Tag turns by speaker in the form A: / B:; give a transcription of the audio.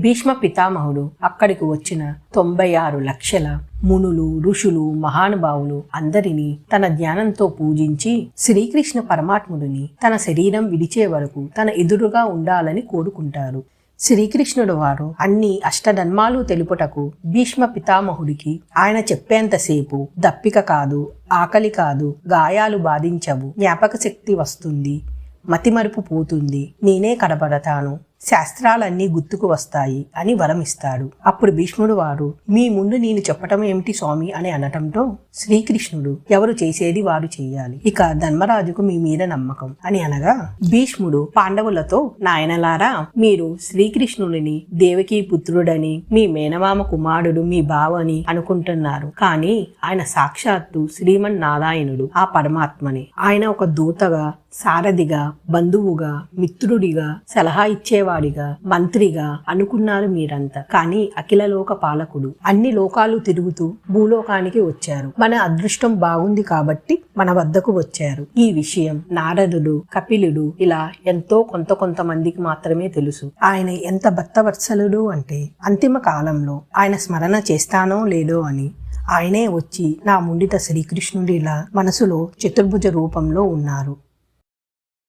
A: భీష్మ పితామహుడు అక్కడికి వచ్చిన 96 లక్షల మునులు, ఋషులు, మహానుభావులు అందరినీ తన జ్ఞానంతో పూజించి శ్రీకృష్ణ పరమాత్ముడిని తన శరీరం విడిచే వరకు తన ఎదురుగా ఉండాలని కోరుకుంటారు. శ్రీకృష్ణుడు వారు అన్ని అష్టధర్మాలు తెలుపుటకు భీష్మ పితామహుడికి ఆయన చెప్పేంతసేపు దప్పిక కాదు, ఆకలి కాదు, గాయాలు బాధించవు, జ్ఞాపక శక్తి వస్తుంది, మతిమరుపు పోతుంది, నేనే కనబడతాను, శాస్త్రాలన్నీ గుర్తుకు వస్తాయి అని వరమిస్తాడు. అప్పుడు భీష్ముడు వారు మీ ముందు నేను చెప్పటం ఏమిటి స్వామి అని అనటంతో శ్రీకృష్ణుడు ఎవరు చేసేది వారు చెయ్యాలి, ఇక ధర్మరాజుకు మీ మీద నమ్మకం అని అనగా భీష్ముడు పాండవులతో నాయనలారా, మీరు శ్రీకృష్ణుడిని దేవకీ పుత్రుడని, మీ మేనమామ కుమారుడు, మీ బావని అనుకుంటున్నారు, కానీ ఆయన సాక్షాత్తు శ్రీమన్నారాయణుడు, ఆ పరమాత్మని. ఆయన ఒక దూతగా, సారథిగా, బంధువుగా, మిత్రుడిగా, సలహా ఇచ్చేవాడిగా, మంత్రిగా అనుకున్నారు మీరంతా. కానీ అఖిల లోక పాలకుడు, అన్ని లోకాలు తిరుగుతూ భూలోకానికి వచ్చారు. మన అదృష్టం బాగుంది కాబట్టి మన వద్దకు వచ్చారు. ఈ విషయం నారదుడు, కపిలుడు ఇలా ఎంతో కొంతమందికి మాత్రమే తెలుసు. ఆయన ఎంత భక్తవత్సలుడు అంటే అంతిమ కాలంలో ఆయన స్మరణ చేస్తానో లేదో అని ఆయనే వచ్చి నా ముండిత శ్రీకృష్ణుడిలా మనసులో చతుర్భుజ రూపంలో ఉన్నారు.